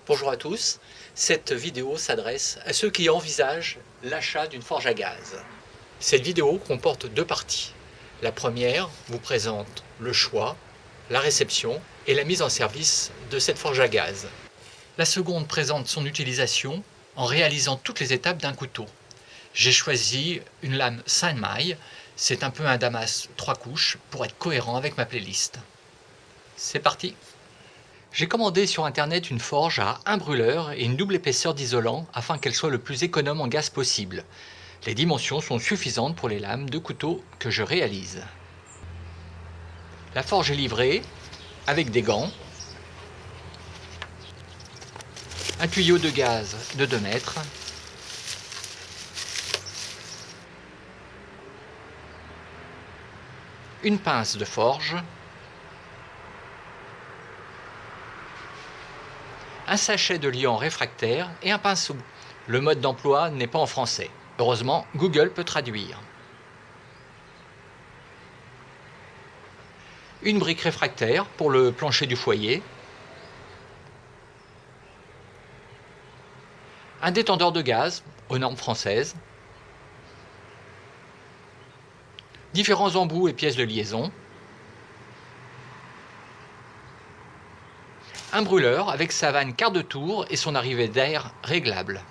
Bonjour à tous, cette vidéo s'adresse à ceux qui envisagent l'achat d'une forge à gaz. Cette vidéo comporte deux parties. La première vous présente le choix, la réception et la mise en service de cette forge à gaz. La seconde présente son utilisation en réalisant toutes les étapes d'un couteau. J'ai choisi une lame Sanmai, c'est un peu un damas 3 couches pour être cohérent avec ma playlist. C'est parti! J'ai commandé sur internet une forge à un brûleur et une double épaisseur d'isolant afin qu'elle soit le plus économe en gaz possible. Les dimensions sont suffisantes pour les lames de couteau que je réalise. La forge est livrée avec des gants, un tuyau de gaz de 2 mètres, une pince de forge, un sachet de liant réfractaire et un pinceau. Le mode d'emploi n'est pas en français. Heureusement, Google peut traduire. Une brique réfractaire pour le plancher du foyer. Un détendeur de gaz aux normes françaises. Différents embouts et pièces de liaison. Un brûleur avec sa vanne quart de tour et son arrivée d'air réglable.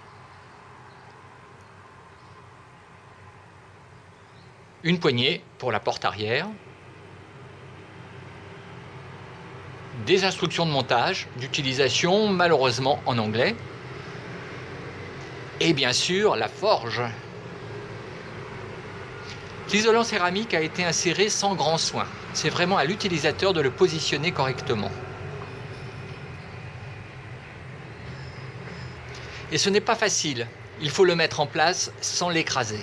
Une poignée pour la porte arrière. Des instructions de montage, d'utilisation malheureusement en anglais. Et bien sûr la forge. L'isolant céramique a été inséré sans grand soin. C'est vraiment à l'utilisateur de le positionner correctement. Et ce n'est pas facile, il faut le mettre en place sans l'écraser.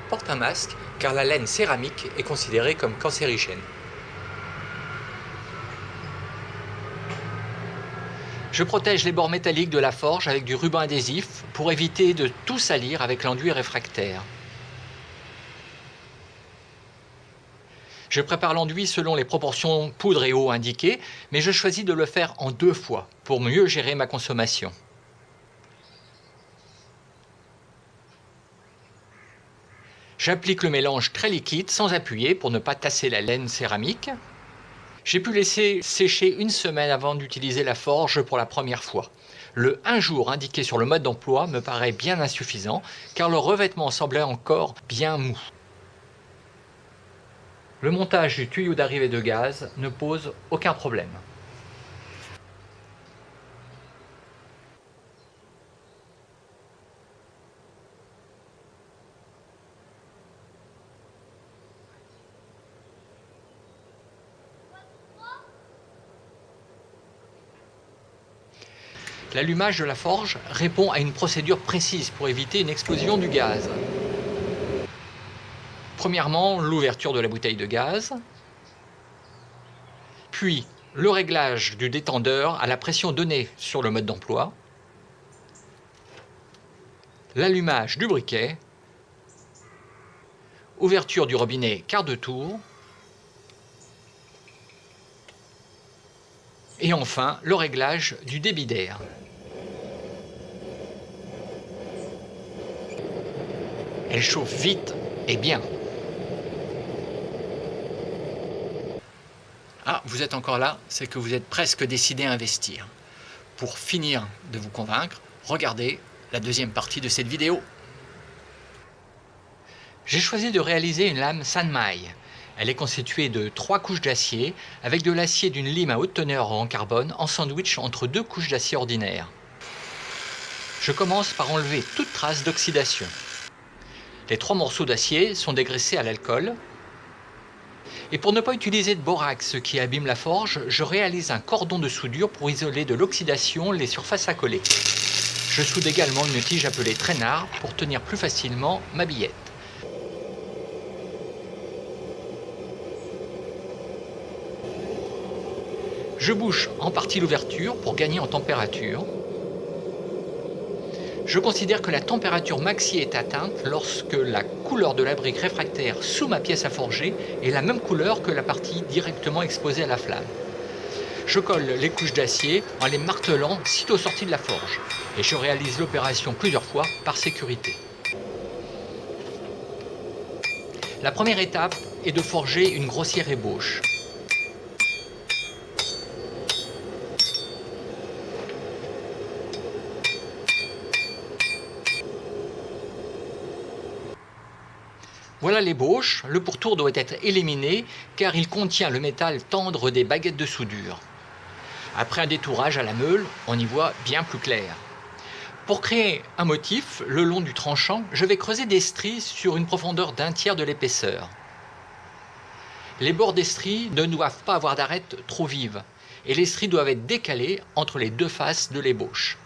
Porte un masque car la laine céramique est considérée comme cancérigène. Je protège les bords métalliques de la forge avec du ruban adhésif pour éviter de tout salir avec l'enduit réfractaire. Je prépare l'enduit selon les proportions poudre et eau indiquées, mais je choisis de le faire en 2 fois pour mieux gérer ma consommation. J'applique le mélange très liquide sans appuyer pour ne pas tasser la laine céramique. J'ai pu laisser sécher 1 semaine avant d'utiliser la forge pour la première fois. Le 1 jour indiqué sur le mode d'emploi me paraît bien insuffisant car le revêtement semblait encore bien mou. Le montage du tuyau d'arrivée de gaz ne pose aucun problème. L'allumage de la forge répond à une procédure précise pour éviter une explosion du gaz. Premièrement, l'ouverture de la bouteille de gaz, puis le réglage du détendeur à la pression donnée sur le mode d'emploi, l'allumage du briquet, ouverture du robinet quart de tour, et enfin le réglage du débit d'air. Elle chauffe vite et bien. Ah, vous êtes encore là, c'est que vous êtes presque décidé à investir. Pour finir de vous convaincre, regardez la deuxième partie de cette vidéo. J'ai choisi de réaliser une lame Sanmai. Elle est constituée de 3 couches d'acier avec de l'acier d'une lime à haute teneur en carbone en sandwich entre 2 couches d'acier ordinaire. Je commence par enlever toute trace d'oxydation. Les 3 morceaux d'acier sont dégraissés à l'alcool. Et pour ne pas utiliser de borax qui abîme la forge, je réalise un cordon de soudure pour isoler de l'oxydation les surfaces à coller. Je soude également une tige appelée traînard pour tenir plus facilement ma billette. Je bouche en partie l'ouverture pour gagner en température. Je considère que la température maxi est atteinte lorsque la couleur de la brique réfractaire sous ma pièce à forger est la même couleur que la partie directement exposée à la flamme. Je colle les couches d'acier en les martelant sitôt sorties de la forge et je réalise l'opération plusieurs fois par sécurité. La première étape est de forger une grossière ébauche. Voilà l'ébauche, le pourtour doit être éliminé car il contient le métal tendre des baguettes de soudure. Après un détourage à la meule, on y voit bien plus clair. Pour créer un motif le long du tranchant, je vais creuser des stries sur une profondeur d'un tiers de l'épaisseur. Les bords des stries ne doivent pas avoir d'arête trop vive et les stries doivent être décalées entre les deux faces de l'ébauche.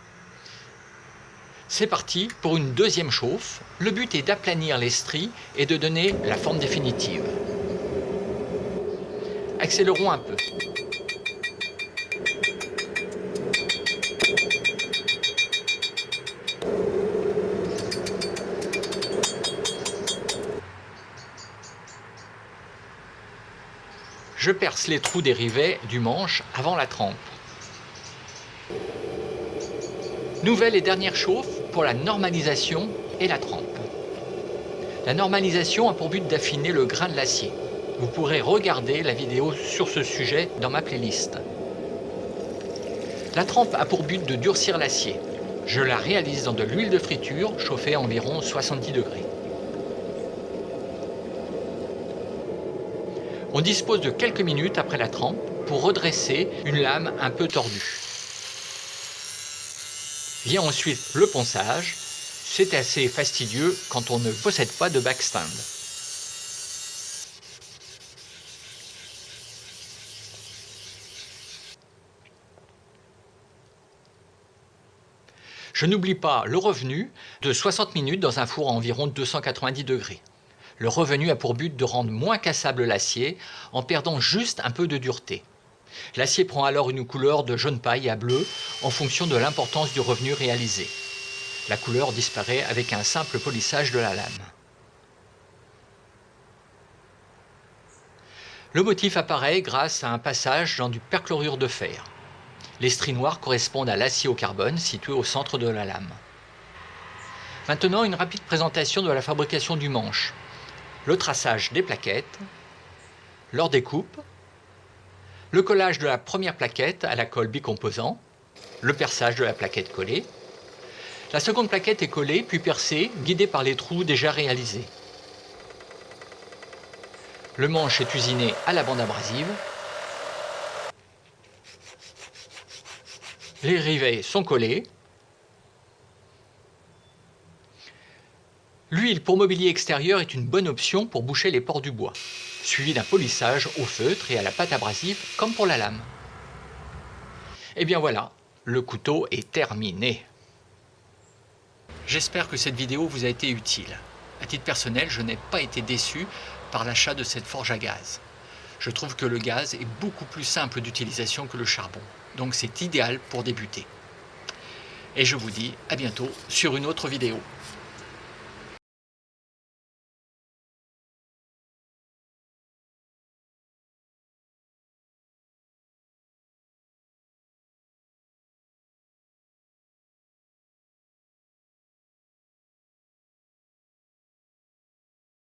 C'est parti pour une deuxième chauffe. Le but est d'aplanir les stries et de donner la forme définitive. Accélérons un peu. Je perce les trous des rivets du manche avant la trempe. Nouvelle et dernière chauffe pour la normalisation et la trempe. La normalisation a pour but d'affiner le grain de l'acier. Vous pourrez regarder la vidéo sur ce sujet dans ma playlist. La trempe a pour but de durcir l'acier. Je la réalise dans de l'huile de friture chauffée à environ 70 degrés. On dispose de quelques minutes après la trempe pour redresser une lame un peu tordue. Vient ensuite le ponçage. C'est assez fastidieux quand on ne possède pas de backstand. Je n'oublie pas le revenu de 60 minutes dans un four à environ 290 degrés. Le revenu a pour but de rendre moins cassable l'acier en perdant juste un peu de dureté. L'acier prend alors une couleur de jaune paille à bleu en fonction de l'importance du revenu réalisé. La couleur disparaît avec un simple polissage de la lame. Le motif apparaît grâce à un passage dans du perchlorure de fer. Les stries noires correspondent à l'acier au carbone situé au centre de la lame. Maintenant, une rapide présentation de la fabrication du manche. Le traçage des plaquettes, leur découpe, le collage de la première plaquette à la colle bicomposant, le perçage de la plaquette collée. La seconde plaquette est collée puis percée, guidée par les trous déjà réalisés. Le manche est usiné à la bande abrasive. Les rivets sont collés. L'huile pour mobilier extérieur est une bonne option pour boucher les pores du bois, suivi d'un polissage au feutre et à la pâte abrasive comme pour la lame. Et bien voilà, le couteau est terminé. J'espère que cette vidéo vous a été utile. À titre personnel, je n'ai pas été déçu par l'achat de cette forge à gaz. Je trouve que le gaz est beaucoup plus simple d'utilisation que le charbon, donc c'est idéal pour débuter. Et je vous dis à bientôt sur une autre vidéo.